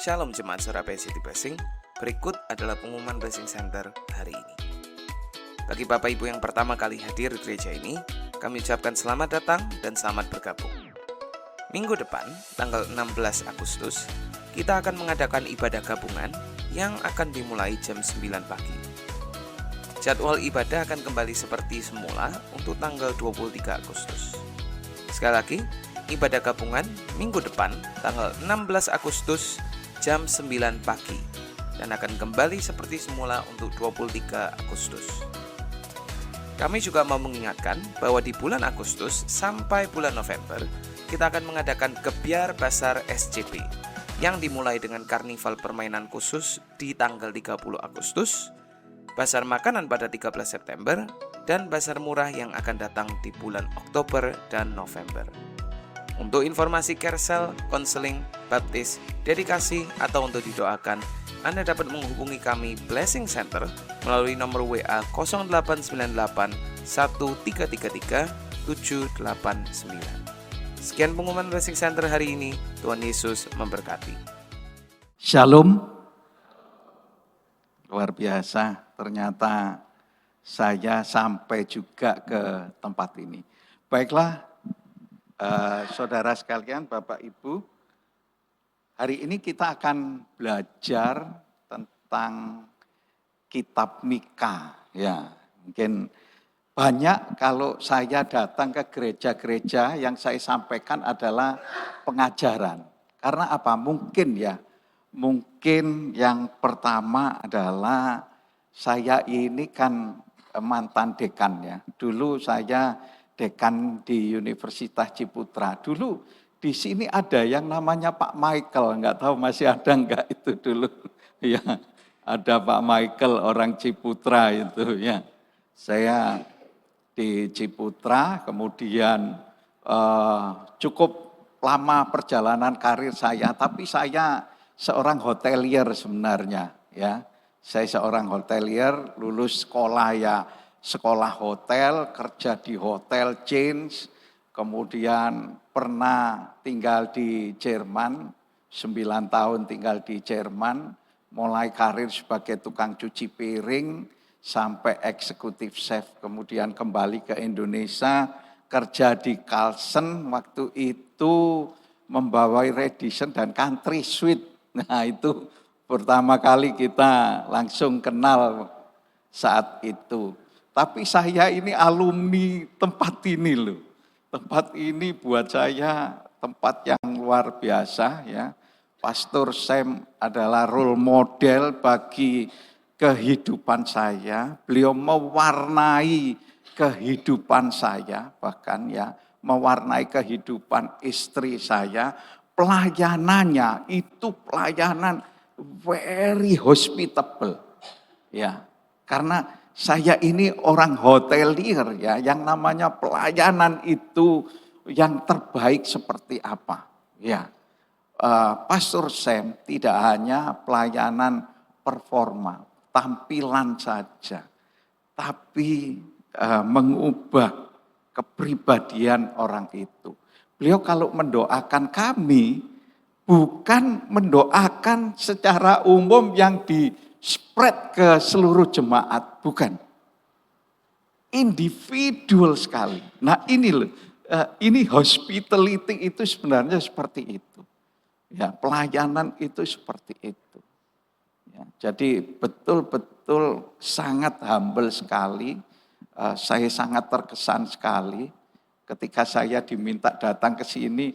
Shalom Jemaat Surabaya City Blessing. Berikut adalah pengumuman Blessing Center hari ini. Bagi Bapak Ibu yang pertama kali hadir di gereja ini, kami ucapkan selamat datang dan selamat bergabung. Minggu depan, tanggal 16 Agustus, kita akan mengadakan ibadah gabungan yang akan dimulai jam 9 pagi. Jadwal ibadah akan kembali seperti semula untuk tanggal 23 Agustus. Sekali lagi, ibadah gabungan minggu depan, tanggal 16 Agustus, jam 9 pagi, dan akan kembali seperti semula untuk 23 Agustus. Kami juga mau mengingatkan bahwa di bulan Agustus sampai bulan November, kita akan mengadakan Gebyar Basar SCP, yang dimulai dengan karnival permainan khusus di tanggal 30 Agustus, Basar Makanan pada 13 September, dan Basar Murah yang akan datang di bulan Oktober dan November. Untuk informasi carousel, konseling, baptis, dedikasi, atau untuk didoakan, Anda dapat menghubungi kami Blessing Center melalui nomor WA 0898 1333 789. Sekian pengumuman Blessing Center hari ini. Tuhan Yesus memberkati. Shalom. Luar biasa, ternyata saya sampai juga ke tempat ini. Baiklah, saudara sekalian, Bapak Ibu, hari ini kita akan belajar tentang kitab Mika. Ya, mungkin banyak kalau saya datang ke gereja-gereja yang saya sampaikan adalah pengajaran. Karena apa? Mungkin yang pertama adalah saya ini kan mantan dekan ya. Dulu saya dekan di Universitas Ciputra. Dulu di sini ada yang namanya Pak Michael, enggak tahu masih ada enggak itu dulu. Ya, ada Pak Michael orang Ciputra itu ya. Saya di Ciputra, kemudian cukup lama perjalanan karir saya, tapi saya seorang hotelier sebenarnya ya. Saya seorang hotelier, lulus sekolah hotel, kerja di hotel chains, kemudian pernah tinggal di Jerman, 9 tahun tinggal di Jerman, mulai karir sebagai tukang cuci piring, sampai eksekutif chef, kemudian kembali ke Indonesia, kerja di Carlsen, waktu itu membawai Radisson dan Country Suite. Nah itu pertama kali kita langsung kenal saat itu. Tapi saya ini alumni tempat ini loh. Tempat ini buat saya tempat yang luar biasa ya. Pastor Sam adalah role model bagi kehidupan saya. Beliau mewarnai kehidupan saya, bahkan ya mewarnai kehidupan istri saya. Pelayanannya itu pelayanan very hospitable. Ya, karena saya ini orang hotelier ya, yang namanya pelayanan itu yang terbaik seperti apa. Ya, Pastor Sam tidak hanya pelayanan performa, tampilan saja, tapi mengubah kepribadian orang itu. Beliau kalau mendoakan kami, bukan mendoakan secara umum yang di-spread ke seluruh jemaat, bukan. Individual sekali. Nah ini loh, ini hospitality itu sebenarnya seperti itu. Ya, pelayanan itu seperti itu. Ya, jadi betul-betul sangat humble sekali. Saya sangat terkesan sekali ketika saya diminta datang ke sini.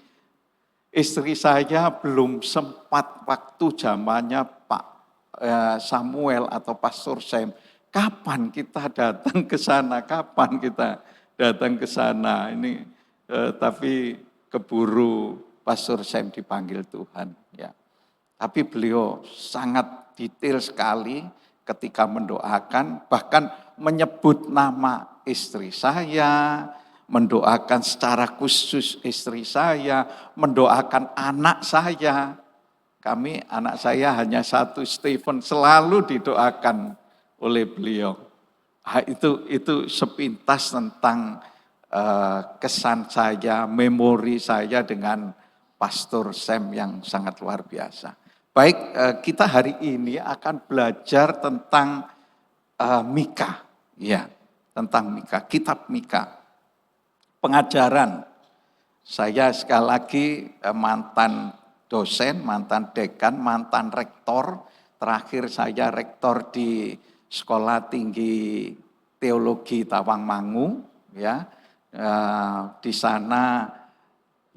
Istri saya belum sempat waktu zamannya Pak Samuel atau Pastor Sam. Kapan kita datang ke sana? Kapan kita datang ke sana? Ini tapi keburu Pastor Sam dipanggil Tuhan. Ya. Tapi beliau sangat detail sekali ketika mendoakan, bahkan menyebut nama istri saya, mendoakan secara khusus istri saya, mendoakan anak saya. Anak saya hanya satu, Stephen, selalu didoakan oleh beliau. Itu sepintas tentang kesan saya, memori saya dengan Pastor Sam yang sangat luar biasa. Baik, kita hari ini akan belajar tentang Mika, ya, tentang Mika, kitab Mika. Pengajaran, saya sekali lagi mantan dosen, mantan dekan, mantan rektor. Terakhir saya rektor di Sekolah Tinggi Teologi Tawangmangu, ya. Di sana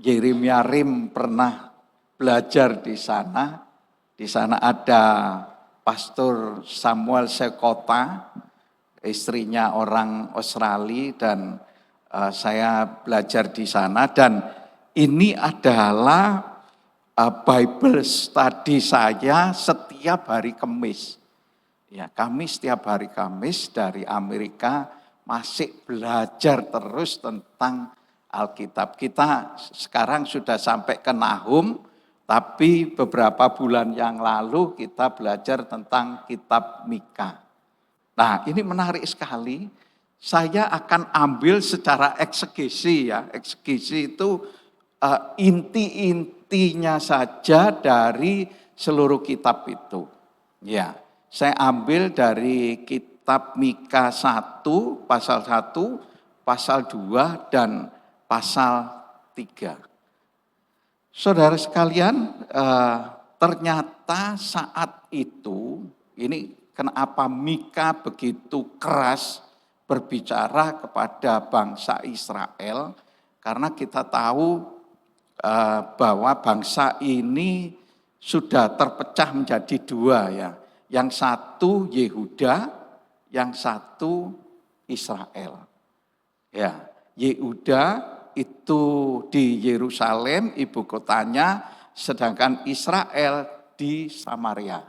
Yeremia Rim pernah belajar di sana. Di sana ada Pastor Samuel Sekota, istrinya orang Australia, dan saya belajar di sana. Dan ini adalah Bible study saya setiap hari Kamis. Ya, kami setiap hari Kamis dari Amerika masih belajar terus tentang Alkitab. Kita sekarang sudah sampai ke Nahum, tapi beberapa bulan yang lalu kita belajar tentang kitab Mika. Nah, ini menarik sekali. Saya akan ambil secara eksegesi, ya. Eksegesi itu inti-intinya saja dari seluruh kitab itu. Ya, saya ambil dari kitab Mika 1, pasal 1, pasal 2, dan pasal 3. Saudara sekalian, ternyata saat itu, ini kenapa Mika begitu keras berbicara kepada bangsa Israel, karena kita tahu bahwa bangsa ini sudah terpecah menjadi dua, ya. Yang satu Yehuda, yang satu Israel. Ya, Yehuda itu di Yerusalem, ibu kotanya, sedangkan Israel di Samaria.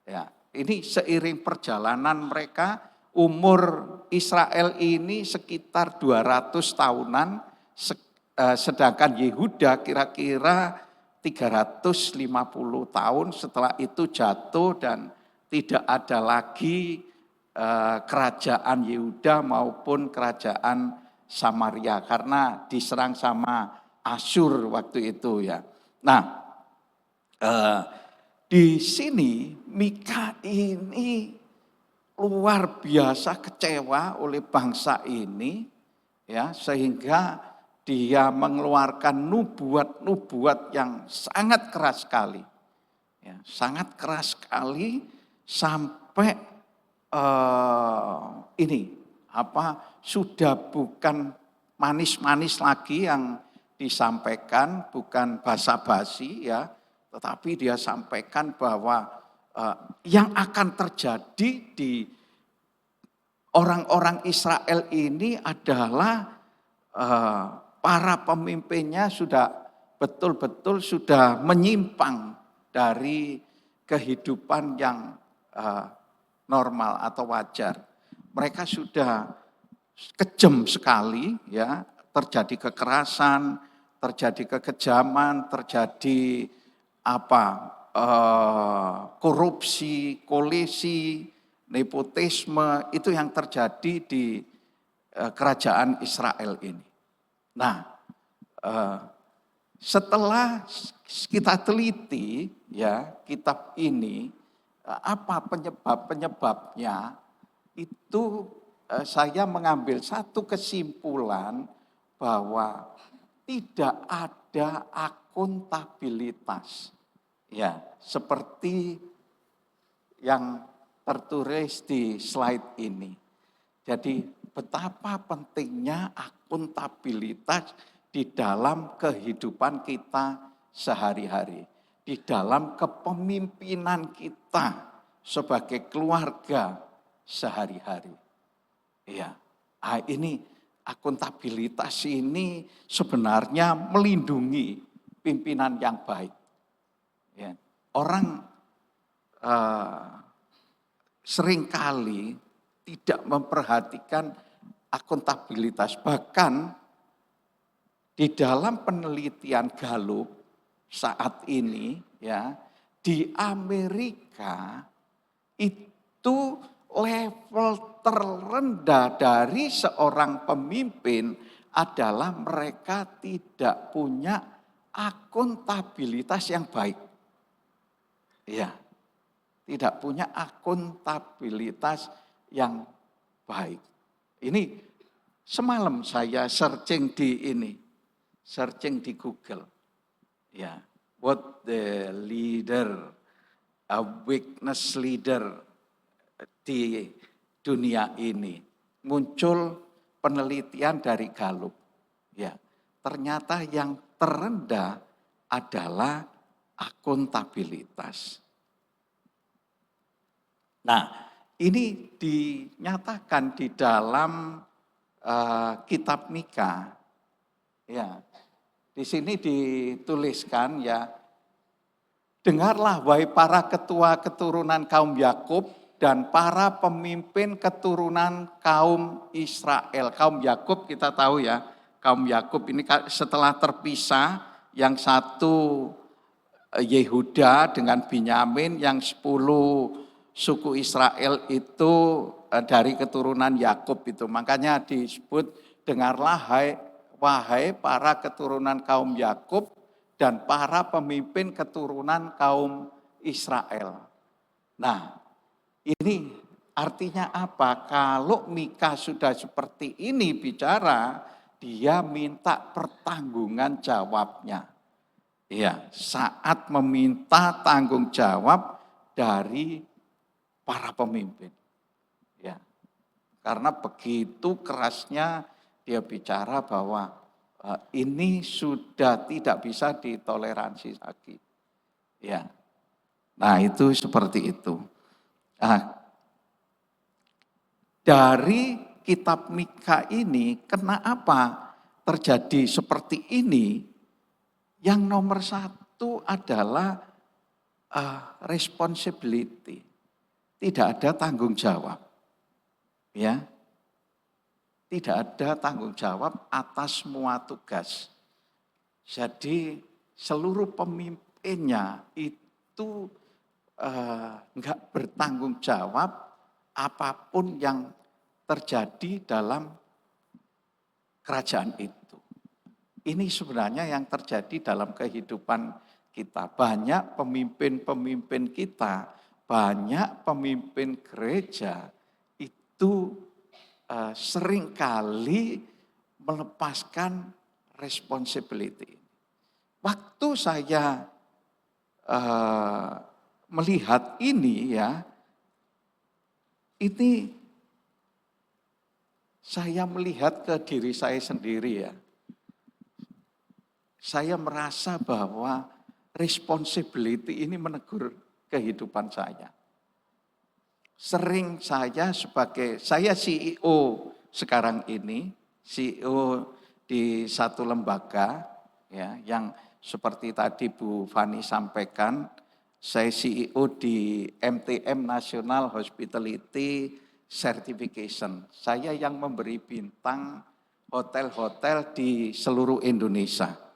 Ya, ini seiring perjalanan mereka, umur Israel ini sekitar 200 tahunan, sedangkan Yehuda kira-kira 350 tahun. Setelah itu jatuh dan tidak ada lagi kerajaan Yehuda maupun kerajaan Samaria karena diserang sama Asyur waktu itu, ya. Nah, di sini Mika ini luar biasa kecewa oleh bangsa ini, ya, sehingga dia mengeluarkan nubuat-nubuat yang sangat keras sekali, ya, sangat keras sekali sampai sudah bukan manis-manis lagi yang disampaikan, bukan basa-basi, ya, tetapi dia sampaikan bahwa yang akan terjadi di orang-orang Israel ini adalah para pemimpinnya sudah betul-betul sudah menyimpang dari kehidupan yang normal atau wajar. Mereka sudah kejam sekali, ya, terjadi kekerasan, terjadi kekejaman, terjadi korupsi, kolesi, nepotisme, itu yang terjadi di kerajaan Israel ini. Nah, setelah kita teliti, ya, kitab ini, apa penyebabnya, itu saya mengambil satu kesimpulan bahwa tidak ada akuntabilitas, ya, seperti yang tertulis di slide ini. Jadi betapa pentingnya akuntabilitas di dalam kehidupan kita sehari-hari, di dalam kepemimpinan kita sebagai keluarga sehari-hari. Ya, ini akuntabilitas ini sebenarnya melindungi pimpinan yang baik. Ya, orang seringkali tidak memperhatikan akuntabilitas. Bahkan di dalam penelitian Gallup saat ini, ya, di Amerika itu level terendah dari seorang pemimpin adalah mereka tidak punya akuntabilitas yang baik. Ya, tidak punya akuntabilitas yang baik. Ini semalam saya searching di Google. Ya, what the leader, a weakness leader di dunia ini. Muncul penelitian dari Gallup. Ya, ternyata yang terendah adalah akuntabilitas. Nah, ini dinyatakan di dalam kitab Mika. Ya, di sini dituliskan ya, dengarlah wahai para ketua keturunan kaum Yakub dan para pemimpin keturunan kaum Israel. Kaum Yakub kita tahu ya, kaum Yakub ini setelah terpisah, yang satu Yehuda dengan Binyamin, yang 10 suku Israel itu dari keturunan Yakub itu. Makanya disebut dengarlah wahai para keturunan kaum Yakub dan para pemimpin keturunan kaum Israel. Nah, ini artinya apa? Kalau Mika sudah seperti ini bicara, dia minta pertanggungan jawabnya. Ya, saat meminta tanggung jawab dari para pemimpin. Ya, karena begitu kerasnya dia bicara bahwa ini sudah tidak bisa ditoleransi lagi. Ya, nah itu seperti itu. Nah, dari kitab Mika ini, kenapa terjadi seperti ini? Yang nomor satu adalah responsibility. Tidak ada tanggung jawab. Ya. Tidak ada tanggung jawab atas semua tugas. Jadi seluruh pemimpinnya itu enggak bertanggung jawab apapun yang terjadi dalam kerajaan itu. Ini sebenarnya yang terjadi dalam kehidupan kita. Banyak pemimpin-pemimpin kita, banyak pemimpin gereja itu seringkali melepaskan responsibility. Waktu saya melihat ini ya, ini saya melihat ke diri saya sendiri ya. Saya merasa bahwa responsibility ini menegur kehidupan saya. Sering saya CEO sekarang ini, CEO di satu lembaga ya, yang seperti tadi Bu Fani sampaikan, saya CEO di MTM National Hospitality Certification. Saya yang memberi bintang hotel-hotel di seluruh Indonesia.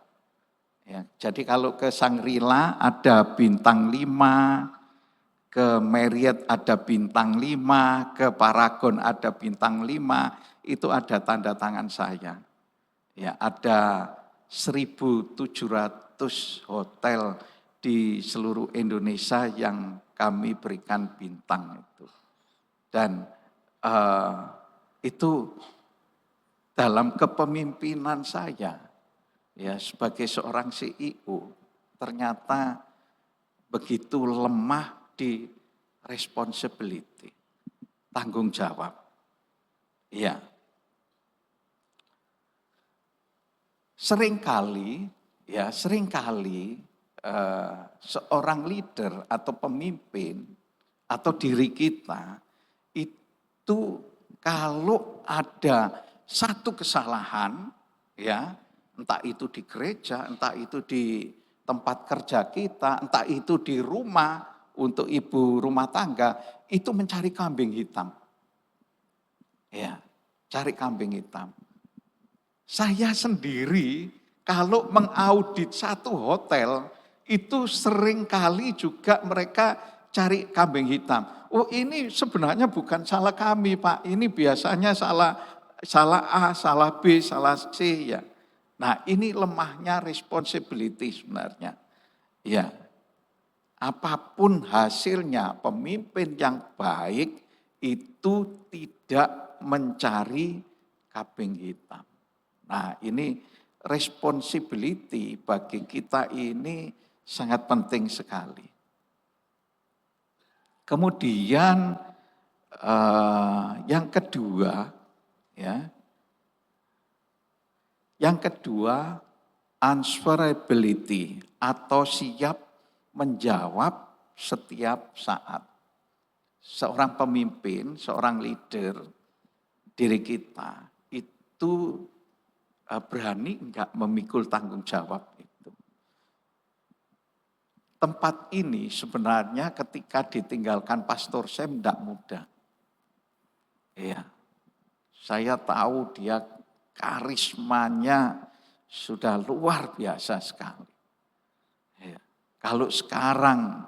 Ya, jadi kalau ke Shangri-La ada bintang 5, ke Marriott ada bintang 5, ke Paragon ada bintang 5, itu ada tanda tangan saya. Ya, ada 1.700 hotel di seluruh Indonesia yang kami berikan bintang itu. Dan itu dalam kepemimpinan saya, ya sebagai seorang CEO, ternyata begitu lemah di responsibility, tanggung jawab. Ya, seringkali seorang leader atau pemimpin atau diri kita itu kalau ada satu kesalahan, ya entah itu di gereja, entah itu di tempat kerja kita, entah itu di rumah untuk ibu rumah tangga, itu mencari kambing hitam. Ya, cari kambing hitam. Saya sendiri kalau mengaudit satu hotel, itu sering kali juga mereka cari kambing hitam. Oh ini sebenarnya bukan salah kami Pak, ini biasanya salah A, salah B, salah C ya. Nah ini lemahnya responsibility sebenarnya. Ya, apapun hasilnya, pemimpin yang baik itu tidak mencari kambing hitam. Nah, ini responsibility bagi kita ini sangat penting sekali. Kemudian yang kedua, ya, answerability atau siap menjawab setiap saat. Seorang pemimpin, seorang leader, diri kita itu berani enggak memikul tanggung jawab itu. Tempat ini sebenarnya ketika ditinggalkan Pastor Sam enggak mudah. Iya, saya tahu dia karismanya sudah luar biasa sekali. Ya. Kalau sekarang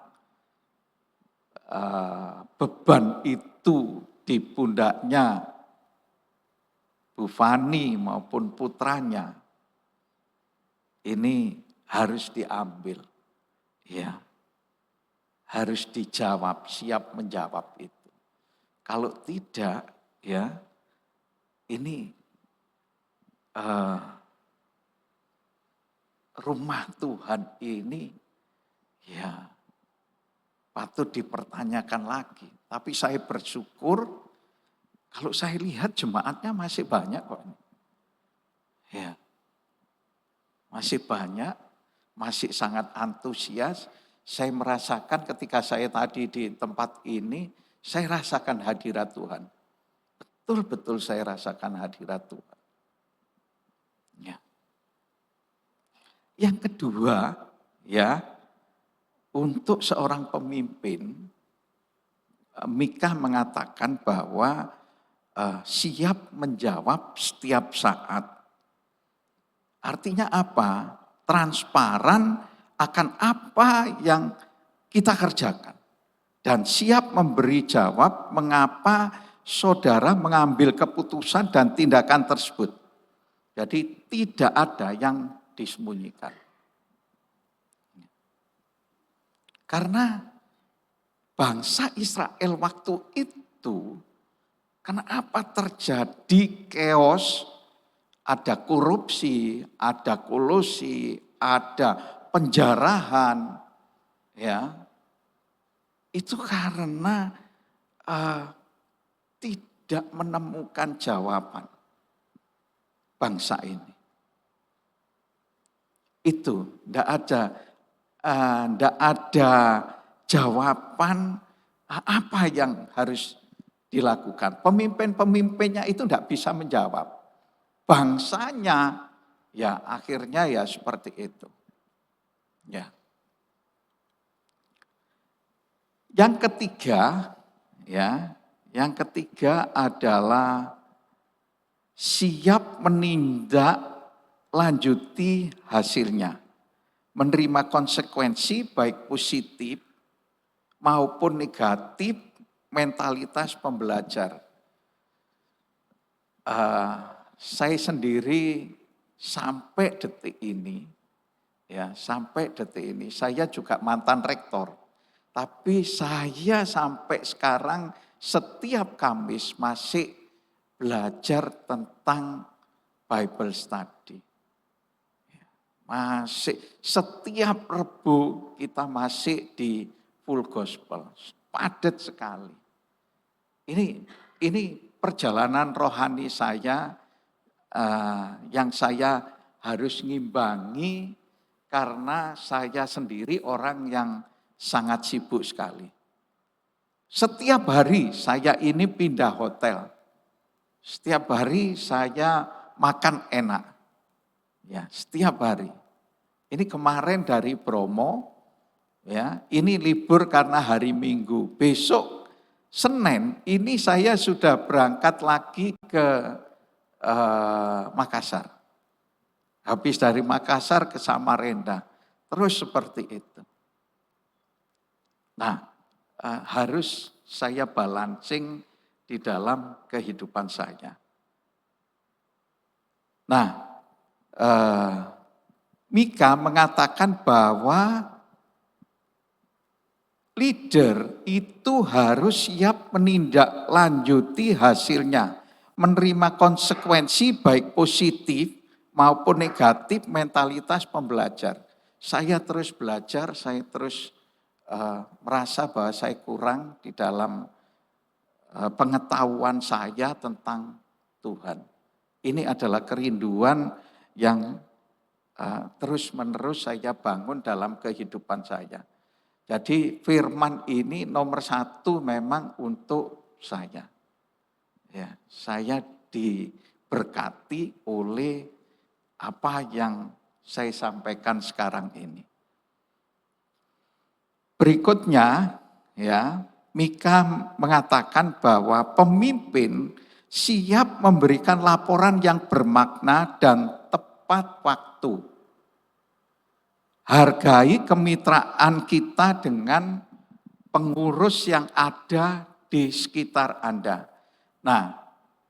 beban itu di pundaknya Bu Fani maupun putranya, ini harus diambil. Ya, harus dijawab, siap menjawab itu. Kalau tidak, ya ini rumah Tuhan ini ya patut dipertanyakan lagi. Tapi saya bersyukur kalau saya lihat jemaatnya masih banyak kok. Ya, masih banyak, masih sangat antusias. Saya merasakan ketika saya tadi di tempat ini, saya rasakan hadirat Tuhan. Betul-betul saya rasakan hadirat Tuhan. Ya. Yang kedua, ya, untuk seorang pemimpin, Mika mengatakan bahwa siap menjawab setiap saat. Artinya apa? Transparan akan apa yang kita kerjakan. Dan siap memberi jawab mengapa saudara mengambil keputusan dan tindakan tersebut. Jadi tidak ada yang disembunyikan. Karena bangsa Israel waktu itu, kenapa terjadi chaos, ada korupsi, ada kolusi, ada penjarahan, ya, itu karena tidak menemukan jawaban bangsa ini. Itu tidak ada jawaban apa yang harus dilakukan. Pemimpin-pemimpinnya itu tidak bisa menjawab. Bangsanya ya akhirnya ya seperti itu. Ya. Yang ketiga, ya, yang ketiga adalah siap menindaklanjuti hasilnya. Menerima konsekuensi baik positif maupun negatif mentalitas pembelajar. Saya sendiri sampai detik ini, ya sampai detik ini, saya juga mantan rektor. Tapi saya sampai sekarang setiap Kamis masih belajar tentang Bible study. Masih setiap Rebu kita masih di full gospel, padat sekali. Ini perjalanan rohani saya yang saya harus ngimbangi karena saya sendiri orang yang sangat sibuk sekali. Setiap hari saya ini pindah hotel. Setiap hari saya makan enak. Ya, setiap hari. Ini kemarin dari Bromo, ya, ini libur karena hari Minggu. Besok Senin ini saya sudah berangkat lagi ke Makassar. Habis dari Makassar ke Samarinda. Terus seperti itu. Nah, harus saya balancing di dalam kehidupan saya. Nah, Mika mengatakan bahwa leader itu harus siap menindaklanjuti hasilnya, menerima konsekuensi baik positif maupun negatif mentalitas pembelajar. Saya terus belajar, saya terus merasa bahwa saya kurang di dalam pengetahuan saya tentang Tuhan. Ini adalah kerinduan yang terus-menerus saya bangun dalam kehidupan saya. Jadi firman ini nomor satu memang untuk saya. Ya, saya diberkati oleh apa yang saya sampaikan sekarang ini. Berikutnya, ya, Mika mengatakan bahwa pemimpin siap memberikan laporan yang bermakna dan tepat waktu. Hargai kemitraan kita dengan pengurus yang ada di sekitar Anda. Nah,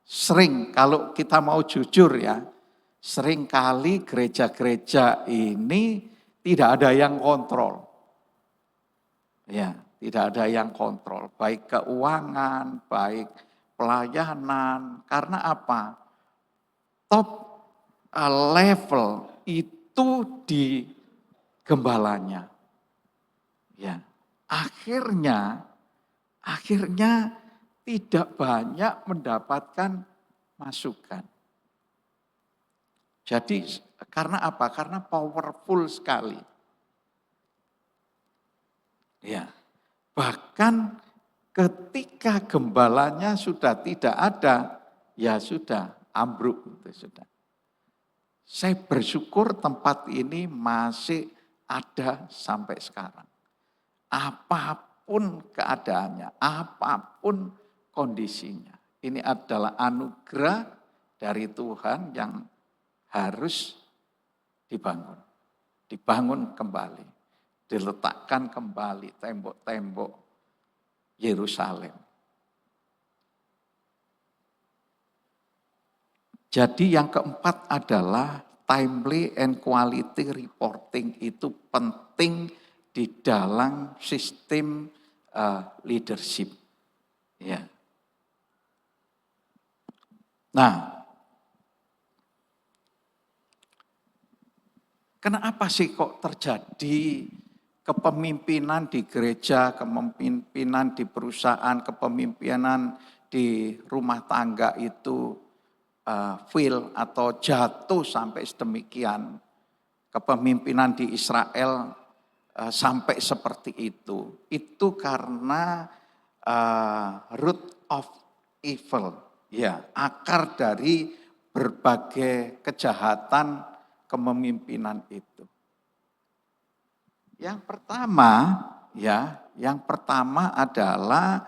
sering kalau kita mau jujur ya, sering kali gereja-gereja ini tidak ada yang kontrol. Ya, tidak ada yang kontrol, baik keuangan, baik pelayanan. Karena apa? Top level itu di gembalanya. Ya, akhirnya tidak banyak mendapatkan masukan. Jadi karena apa? Karena powerful sekali. Ya, bahkan ketika gembalanya sudah tidak ada, ya sudah ambruk itu sudah. Saya bersyukur tempat ini masih ada sampai sekarang. Apapun keadaannya, apapun kondisinya. Ini adalah anugerah dari Tuhan yang harus dibangun kembali. Diletakkan kembali tembok-tembok Yerusalem. Jadi yang keempat adalah timely and quality reporting itu penting di dalam sistem leadership. Ya. Nah, kenapa sih kok terjadi kepemimpinan di gereja, kepemimpinan di perusahaan, kepemimpinan di rumah tangga itu fail atau jatuh sampai sedemikian. Kepemimpinan di Israel sampai seperti itu. Itu karena root of evil, ya, akar dari berbagai kejahatan kepemimpinan itu. Yang pertama adalah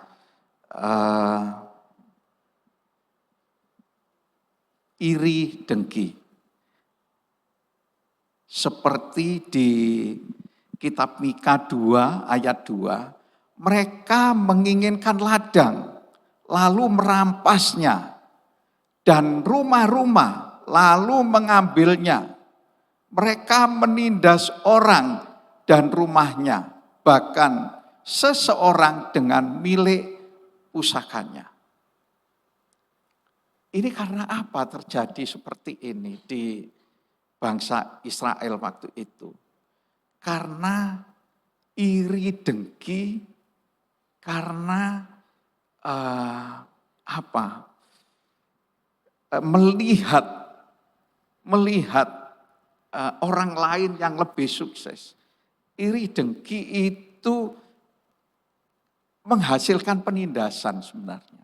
iri dengki. Seperti di kitab Mika 2 ayat 2, mereka menginginkan ladang lalu merampasnya dan rumah-rumah lalu mengambilnya. Mereka menindas orang dan rumahnya, bahkan seseorang dengan milik pusakanya. Ini karena apa terjadi seperti ini di bangsa Israel waktu itu? Karena iri dengki, karena melihat orang lain yang lebih sukses. Iri dengki itu menghasilkan penindasan sebenarnya.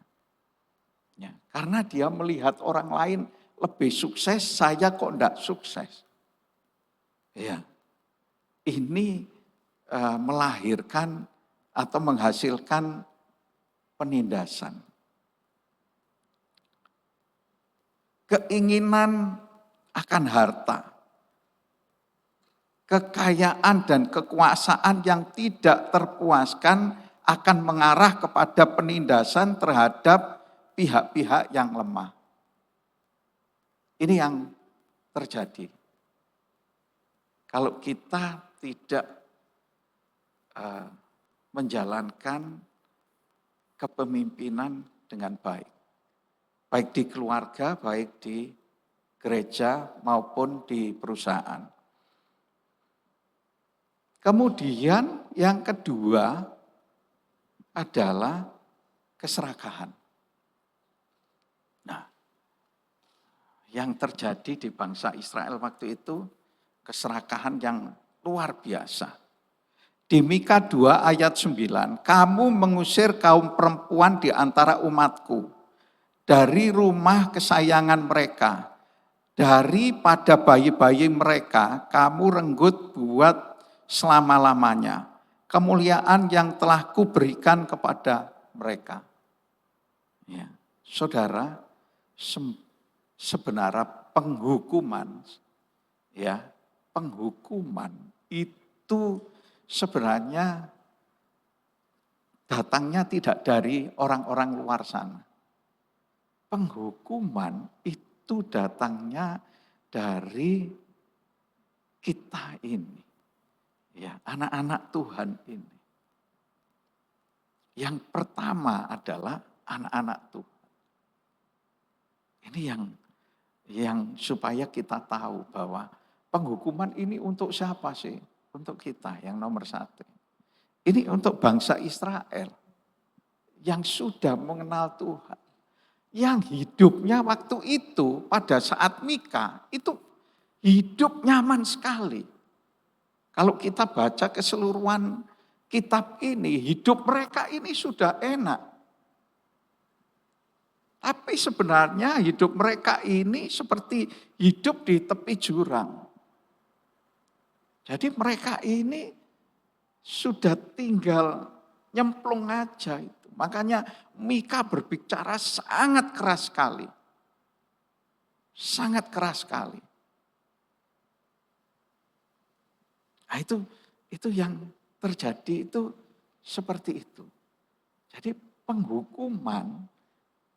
Ya, karena dia melihat orang lain lebih sukses, saya kok enggak sukses. Ya, ini melahirkan atau menghasilkan penindasan. Keinginan akan harta, kekayaan dan kekuasaan yang tidak terpuaskan akan mengarah kepada penindasan terhadap pihak-pihak yang lemah. Ini yang terjadi. Kalau kita tidak menjalankan kepemimpinan dengan baik. Baik di keluarga, baik di gereja maupun di perusahaan. Kemudian yang kedua adalah keserakahan. Nah, yang terjadi di bangsa Israel waktu itu keserakahan yang luar biasa. Di Mika 2 ayat 9, kamu mengusir kaum perempuan di antara umatku dari rumah kesayangan mereka, daripada bayi-bayi mereka kamu renggut buat selama-lamanya. Kemuliaan yang telah kuberikan kepada mereka. Ya, saudara, sebenarnya penghukuman itu sebenarnya datangnya tidak dari orang-orang luar sana. Penghukuman itu datangnya dari kita ini. Ya, anak-anak Tuhan ini. Yang pertama adalah anak-anak Tuhan. Ini yang supaya kita tahu bahwa penghukuman ini untuk siapa sih? Untuk kita yang nomor satu. Ini untuk bangsa Israel yang sudah mengenal Tuhan. Yang hidupnya waktu itu pada saat Mika itu hidup nyaman sekali. Kalau kita baca keseluruhan kitab ini, hidup mereka ini sudah enak. Tapi sebenarnya hidup mereka ini seperti hidup di tepi jurang. Jadi mereka ini sudah tinggal nyemplung aja itu. Makanya Mika berbicara sangat keras sekali. Sangat keras sekali. Nah itu yang terjadi itu seperti itu. Jadi penghukuman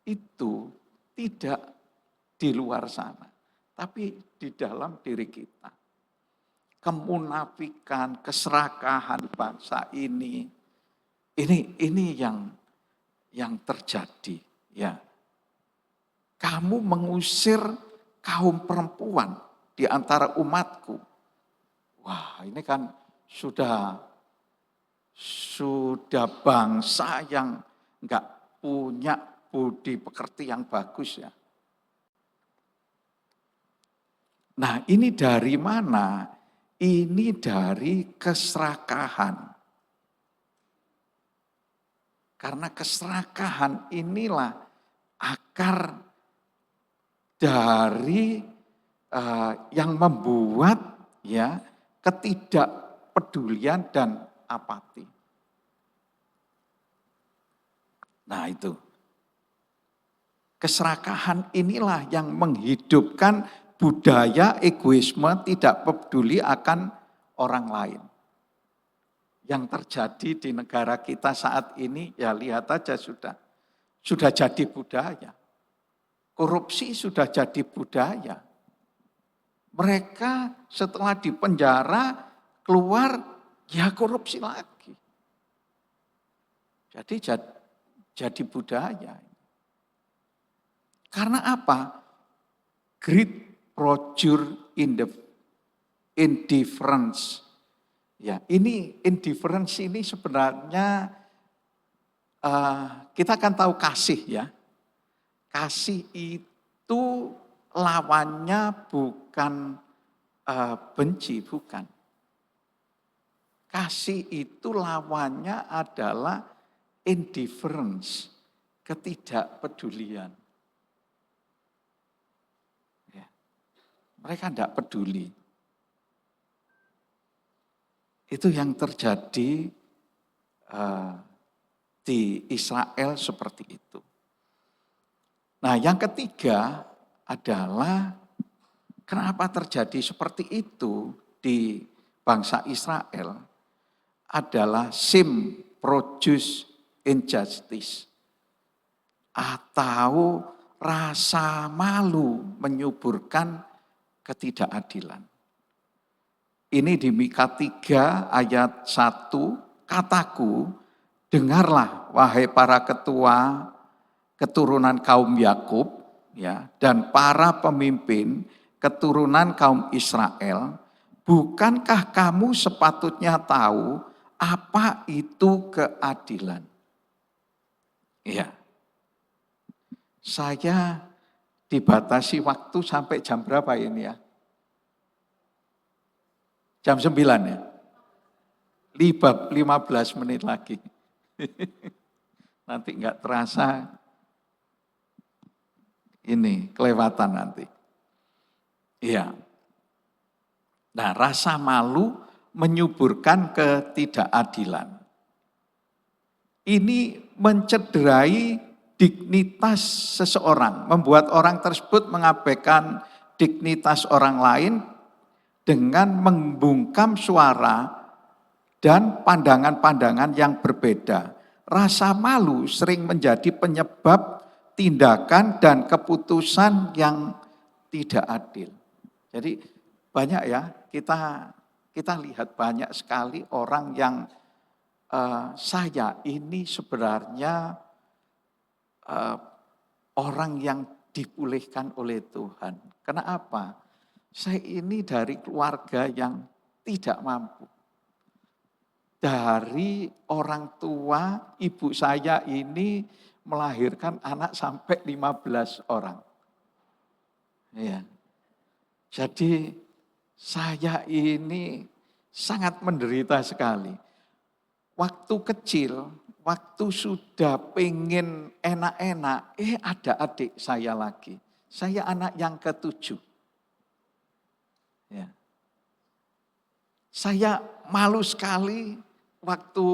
itu tidak di luar sana, tapi di dalam diri kita. Kemunafikan, keserakahan bangsa ini yang terjadi. Ya, kamu mengusir kaum perempuan di antara umatku. Wah, ini kan sudah bangsa yang enggak punya budi pekerti yang bagus ya. Nah, ini dari mana? Ini dari keserakahan. Karena keserakahan inilah akar dari yang membuat ya ketidakpedulian dan apati. Nah itu. Keserakahan inilah yang menghidupkan budaya egoisme tidak peduli akan orang lain. Yang terjadi di negara kita saat ini ya lihat aja sudah jadi budaya. Korupsi sudah jadi budaya. Mereka setelah dipenjara keluar ya korupsi lagi. Jadi budaya. Karena apa? Greed produce indifference. Ya, ini indifference ini sebenarnya kita akan tahu kasih ya. Kasih itu lawannya bukan benci, bukan. Kasih itu lawannya adalah indifference, ketidakpedulian. Ya. Mereka tidak peduli. Itu yang terjadi di Israel seperti itu. Nah, yang ketiga adalah kenapa terjadi seperti itu di bangsa Israel adalah sin produce injustice atau rasa malu menyuburkan ketidakadilan. Ini di Mika 3 ayat 1, kataku dengarlah wahai para ketua keturunan kaum Yakub ya dan para pemimpin keturunan kaum Israel, bukankah kamu sepatutnya tahu apa itu keadilan? Ya, saya dibatasi waktu sampai jam berapa ini ya? Jam 9 ya? 15 menit lagi. Nanti enggak terasa ini kelewatan nanti. Iya. Nah, rasa malu menyuburkan ketidakadilan. Ini mencederai dignitas seseorang, membuat orang tersebut mengabaikan dignitas orang lain dengan membungkam suara dan pandangan-pandangan yang berbeda. Rasa malu sering menjadi penyebab tindakan dan keputusan yang tidak adil. Jadi banyak ya, kita lihat banyak sekali orang yang saya ini sebenarnya orang yang dipulihkan oleh Tuhan. Kenapa? Saya ini dari keluarga yang tidak mampu. Dari orang tua, ibu saya ini melahirkan anak sampai 15 orang. Ya. Jadi saya ini sangat menderita sekali. Waktu kecil, waktu sudah pengen enak-enak, ada adik saya lagi. Saya anak yang ke-7. Ya. Saya malu sekali waktu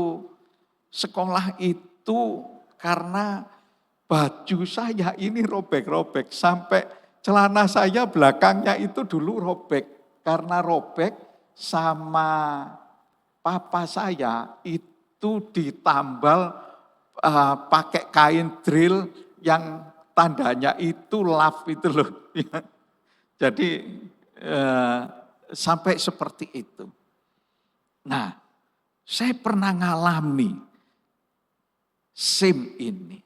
sekolah itu karena baju saya ini robek-robek. Sampai celana saya belakangnya itu dulu robek. Karena robek sama papa saya itu ditambal pakai kain drill yang tandanya itu love itu loh. Jadi sampai seperti itu. Nah, saya pernah ngalami SIM ini.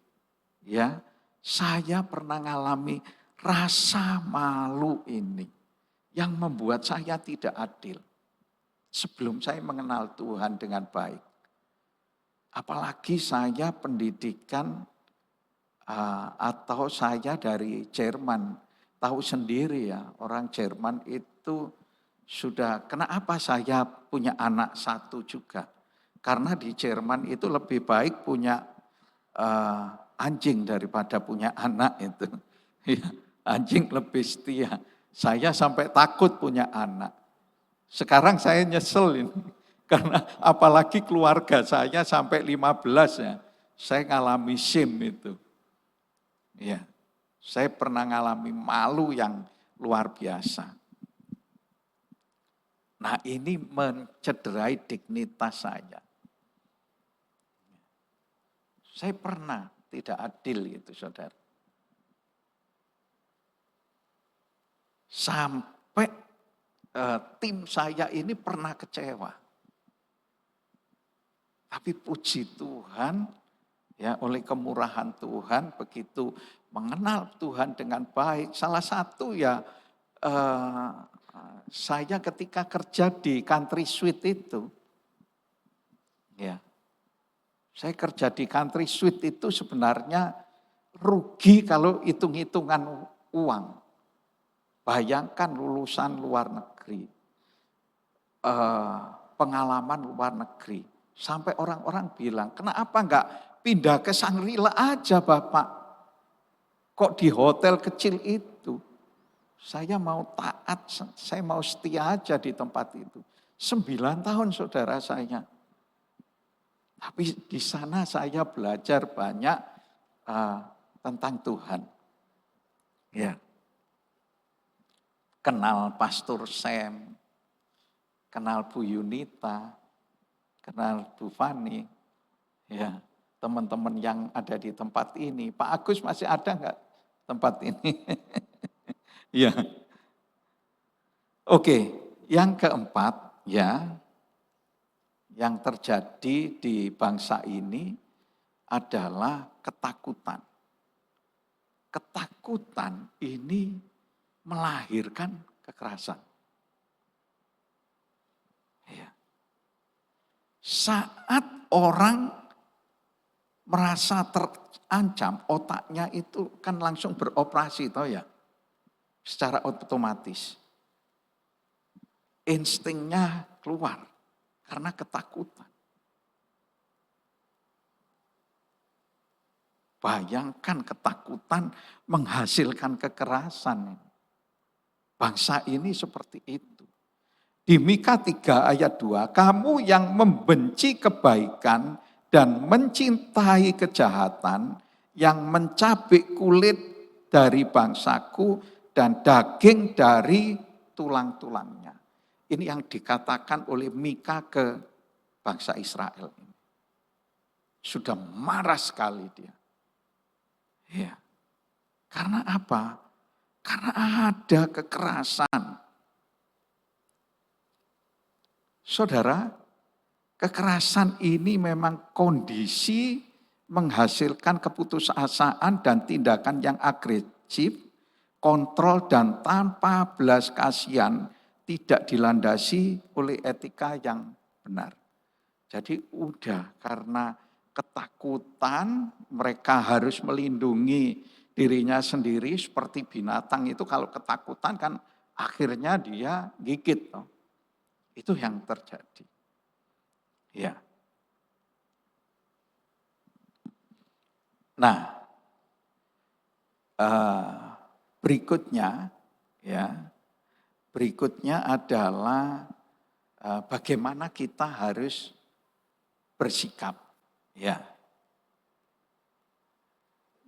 Ya, saya pernah ngalami rasa malu ini yang membuat saya tidak adil. Sebelum saya mengenal Tuhan dengan baik. Apalagi saya pendidikan atau saya dari Jerman. Tahu sendiri ya, orang Jerman itu sudah, kenapa saya punya anak satu juga? Karena di Jerman itu lebih baik punya anjing daripada punya anak itu. Anjing lebih setia. Saya sampai takut punya anak. Sekarang saya nyesel ini. Karena apalagi keluarga saya sampai 15 ya. Saya ngalami SIM itu. Ya, saya pernah ngalami malu yang luar biasa. Nah, ini mencederai dignitas saya. Saya pernah tidak adil itu, saudara. Sampai tim saya ini pernah kecewa. Tapi puji Tuhan, ya oleh kemurahan Tuhan, begitu mengenal Tuhan dengan baik. Salah satu ya saya ketika kerja di country suite itu, ya saya kerja di country suite itu sebenarnya rugi kalau hitung-hitungan uang. Bayangkan lulusan luar negeri, pengalaman luar negeri. Sampai orang-orang bilang, kenapa enggak pindah ke Shangri-La aja Bapak? Kok di hotel kecil itu? Saya mau taat, saya mau setia aja di tempat itu. 9 tahun saudara saya. Tapi di sana saya belajar banyak tentang Tuhan. Ya. Kenal Pastor Sam, kenal Bu Yunita, kenal Bu Fani, ya teman-teman yang ada di tempat ini. Pak Agus masih ada enggak tempat ini? Ya. Oke, yang keempat ya, yang terjadi di bangsa ini adalah ketakutan. Ketakutan ini melahirkan kekerasan. Ya. Saat orang merasa terancam, otaknya itu kan langsung beroperasi, toh ya, secara otomatis. Instingnya keluar karena ketakutan. Bayangkan ketakutan menghasilkan kekerasan. Bangsa ini seperti itu. Di Mika 3 ayat 2, kamu yang membenci kebaikan dan mencintai kejahatan, yang mencabik kulit dari bangsaku dan daging dari tulang-tulangnya. Ini yang dikatakan oleh Mika ke bangsa Israel. Sudah marah sekali dia. Ya. Karena apa? Karena ada kekerasan. Saudara, kekerasan ini memang kondisi menghasilkan keputusasaan dan tindakan yang agresif, kontrol dan tanpa belas kasihan, tidak dilandasi oleh etika yang benar. Jadi udah karena ketakutan mereka harus melindungi dirinya sendiri seperti binatang itu kalau ketakutan kan akhirnya dia gigit. Itu yang terjadi. Ya. Nah, berikutnya adalah bagaimana kita harus bersikap. Ya.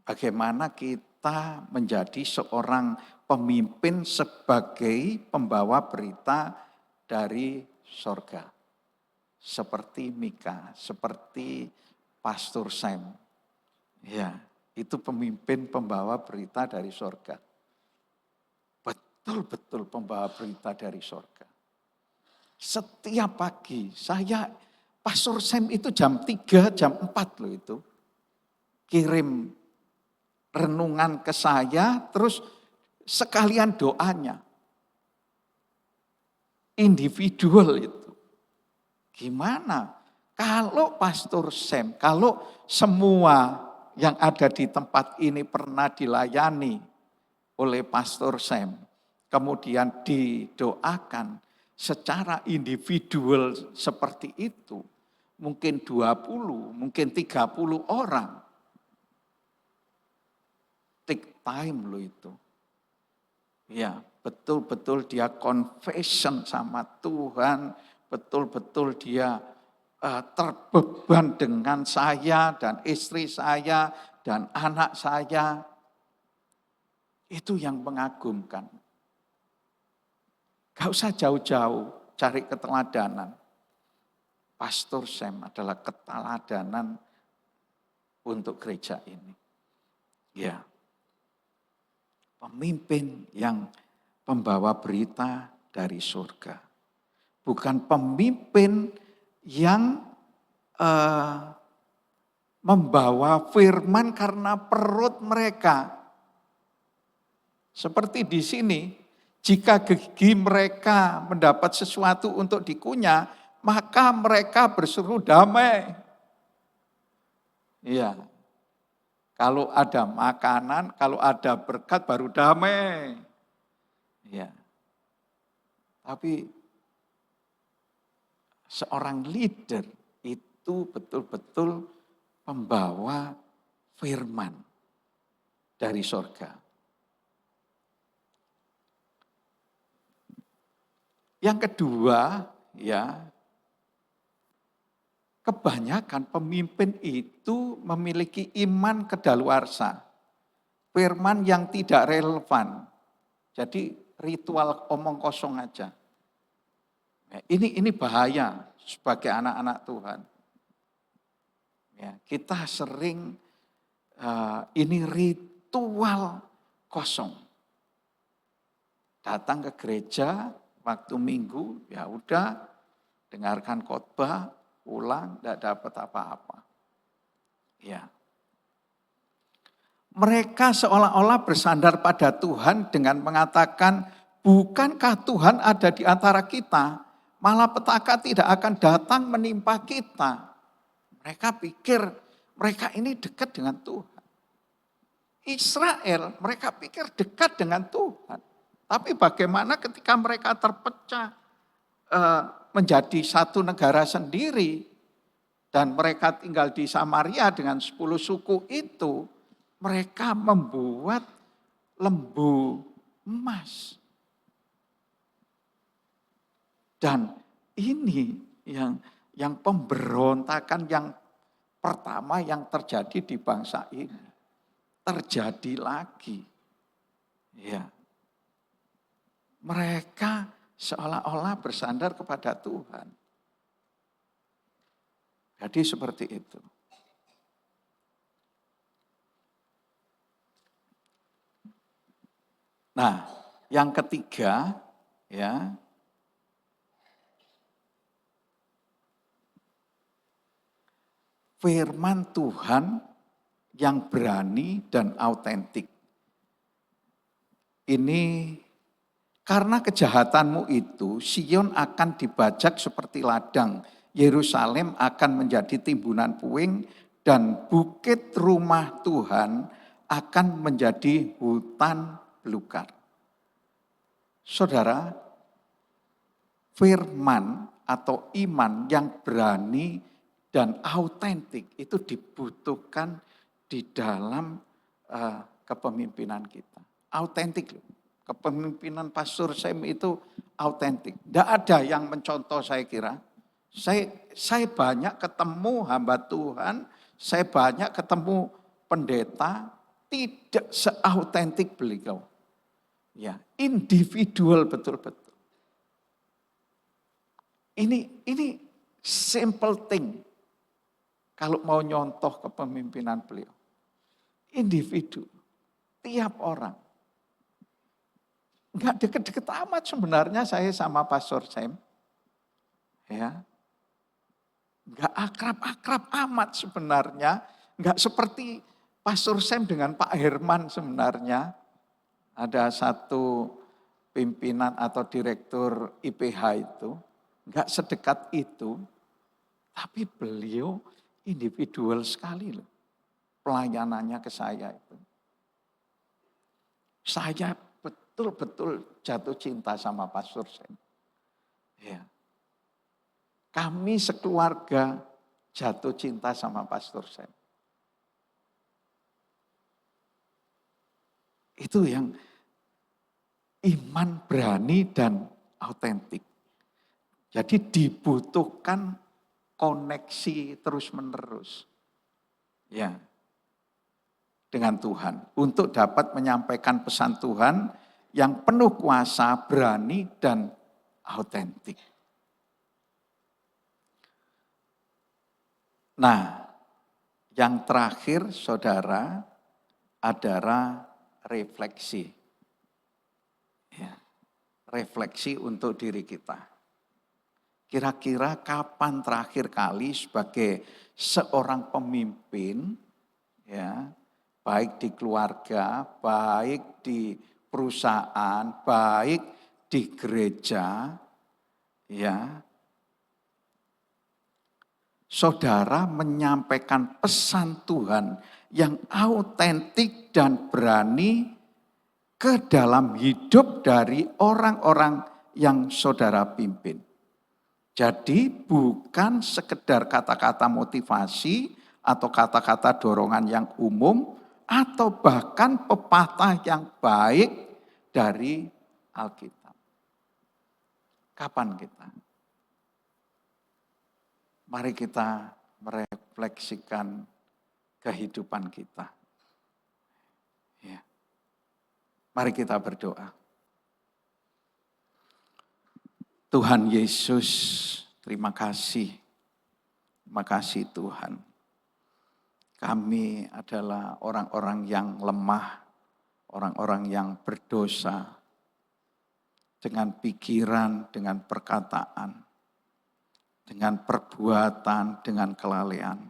Bagaimana kita menjadi seorang pemimpin sebagai pembawa berita dari sorga. Seperti Mika, seperti Pastor Sam. Ya, itu pemimpin pembawa berita dari sorga. Betul-betul pembawa berita dari sorga. Setiap pagi Pastor Sam itu jam 3, jam 4 loh itu. Kirim renungan ke saya, terus sekalian doanya. Individual itu. Gimana? Kalau Pastor Sam, kalau semua yang ada di tempat ini pernah dilayani oleh Pastor Sam, kemudian didoakan secara individual seperti itu, mungkin 20, mungkin 30 orang. Take time loh itu. Ya, betul-betul dia confession sama Tuhan, betul-betul dia terbeban dengan saya dan istri saya dan anak saya. Itu yang mengagumkan. Gak usah jauh-jauh cari keteladanan. Pastor Sam adalah keteladanan untuk gereja ini. Ya. Pemimpin yang pembawa berita dari surga. Bukan pemimpin yang membawa firman karena perut mereka. Seperti di sini, jika gigi mereka mendapat sesuatu untuk dikunyah, maka mereka berseru damai. Iya. Kalau ada makanan, kalau ada berkat baru damai. Ya. Tapi seorang leader itu betul-betul pembawa firman dari sorga. Yang kedua, ya, kebanyakan pemimpin itu memiliki iman kedaluarsa. Firman yang tidak relevan. Jadi ritual omong kosong aja. Ya, ini bahaya sebagai anak-anak Tuhan. Ya, kita sering ini ritual kosong. Datang ke gereja waktu minggu, ya udah dengarkan khotbah, pulang, tidak dapat apa-apa. Ya. Mereka seolah-olah bersandar pada Tuhan dengan mengatakan, bukankah Tuhan ada di antara kita? Malah petaka tidak akan datang menimpa kita. Mereka pikir mereka ini dekat dengan Tuhan. Israel, mereka pikir dekat dengan Tuhan. Tapi bagaimana ketika mereka terpecah menjadi satu negara sendiri, dan mereka tinggal di Samaria dengan 10 suku itu, mereka membuat lembu emas. Dan ini yang pemberontakan yang pertama yang terjadi di bangsa ini. Terjadi lagi. Ya. Mereka seolah-olah bersandar kepada Tuhan. Jadi seperti itu. Nah, yang ketiga, ya, firman Tuhan yang berani dan autentik. Ini karena kejahatanmu itu, Sion akan dibajak seperti ladang, Yerusalem akan menjadi timbunan puing, dan bukit rumah Tuhan akan menjadi hutan belukar. Saudara, firman atau iman yang berani dan autentik itu dibutuhkan di dalam kepemimpinan kita. Autentik loh. Kepemimpinan Pastor Sam itu autentik. Tidak ada yang mencontoh saya kira. Saya banyak ketemu hamba Tuhan, saya banyak ketemu pendeta, tidak seautentik beliau. Ya, individual betul-betul. Ini simple thing. Kalau mau nyontoh kepemimpinan beliau. Individu, tiap orang. Enggak deket-deket amat sebenarnya saya sama Pastor Sam. Ya. Enggak akrab-akrab amat sebenarnya. Enggak seperti Pastor Sam dengan Pak Herman sebenarnya. Ada satu pimpinan atau direktur IPH itu. Enggak sedekat itu. Tapi beliau individual sekali loh. Pelayanannya ke saya itu. Saya betul-betul jatuh cinta sama Pastor Sam. Ya. Kami sekeluarga jatuh cinta sama Pastor Sam. Itu yang iman berani dan autentik. Jadi dibutuhkan koneksi terus-menerus. Ya. Dengan Tuhan. Untuk dapat menyampaikan pesan Tuhan yang penuh kuasa, berani, dan autentik. Nah, yang terakhir saudara adalah refleksi. Ya, refleksi untuk diri kita. Kira-kira kapan terakhir kali sebagai seorang pemimpin, ya, baik di keluarga, baik di perusahaan, baik di gereja, ya, saudara menyampaikan pesan Tuhan yang autentik dan berani ke dalam hidup dari orang-orang yang saudara pimpin. Jadi bukan sekedar kata-kata motivasi atau kata-kata dorongan yang umum atau bahkan pepatah yang baik dari Alkitab. Kapan kita? Mari kita merefleksikan kehidupan kita. Ya. Mari kita berdoa. Tuhan Yesus, terima kasih. Terima kasih Tuhan. Kami adalah orang-orang yang lemah, orang-orang yang berdosa, dengan pikiran, dengan perkataan, dengan perbuatan, dengan kelalaian.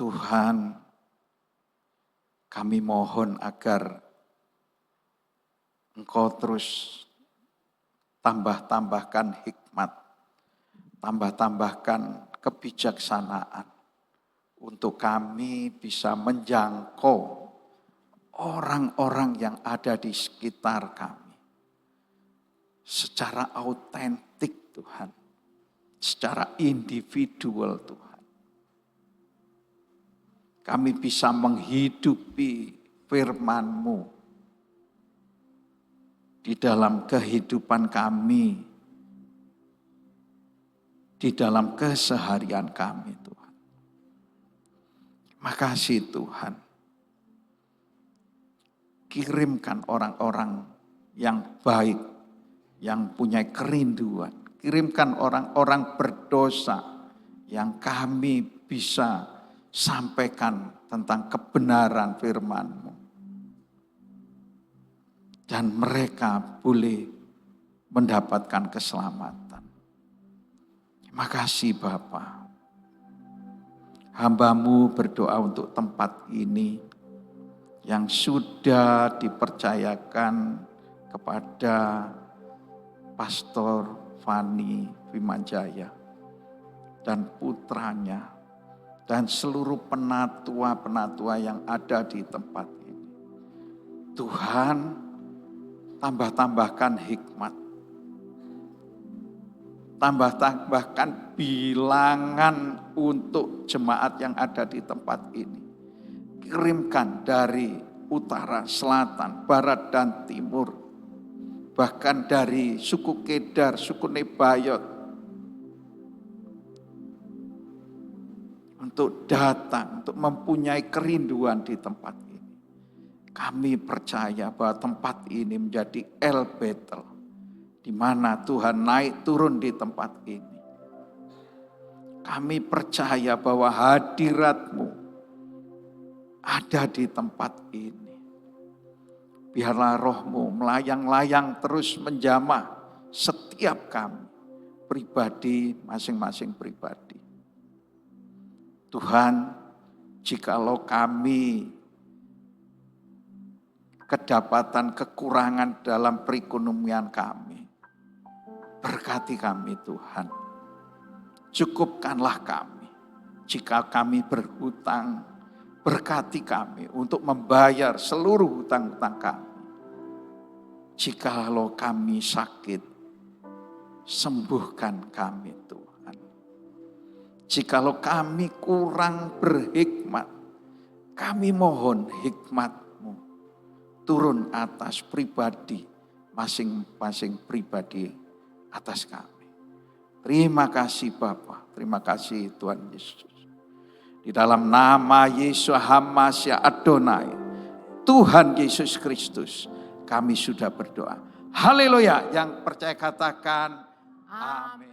Tuhan, kami mohon agar Engkau terus tambahkan hikmat, tambahkan kebijaksanaan untuk kami bisa menjangkau orang-orang yang ada di sekitar kami secara autentik Tuhan, secara individual Tuhan. Kami bisa menghidupi firman-Mu di dalam kehidupan kami, di dalam keseharian kami Tuhan. Makasih Tuhan. Kirimkan orang-orang yang baik, yang punya kerinduan. Kirimkan orang-orang berdosa yang kami bisa sampaikan tentang kebenaran firman-Mu. Dan mereka boleh mendapatkan keselamatan. Terima kasih Bapa. Hamba-Mu berdoa untuk tempat ini yang sudah dipercayakan kepada Pastor Fani Wimanjaya dan putranya dan seluruh penatua-penatua yang ada di tempat ini. Tuhan, tambahkan hikmat, tambahkan bilangan untuk jemaat yang ada di tempat ini. Kirimkan dari utara, selatan, barat, dan timur. Bahkan dari suku Kedar, suku Nebayot. Untuk datang, untuk mempunyai kerinduan di tempat ini. Kami percaya bahwa tempat ini menjadi El Betel, di mana Tuhan naik turun di tempat ini. Kami percaya bahwa hadirat-Mu ada di tempat ini. Biarlah Roh-Mu melayang-layang terus menjamah setiap kami, pribadi, masing-masing pribadi. Tuhan, jikalau kami kedapatan kekurangan dalam perekonomian kami, berkati kami Tuhan. Cukupkanlah kami. Jika kami berhutang, berkati kami untuk membayar seluruh hutang-hutang kami. Jikalau kami sakit, sembuhkan kami Tuhan. Jikalau kami kurang berhikmat, kami mohon hikmat turun atas pribadi, masing-masing pribadi atas kami. Terima kasih Bapa, terima kasih Tuhan Yesus. Di dalam nama Yesus Hamasya Adonai, Tuhan Yesus Kristus, kami sudah berdoa. Haleluya, yang percaya katakan amin.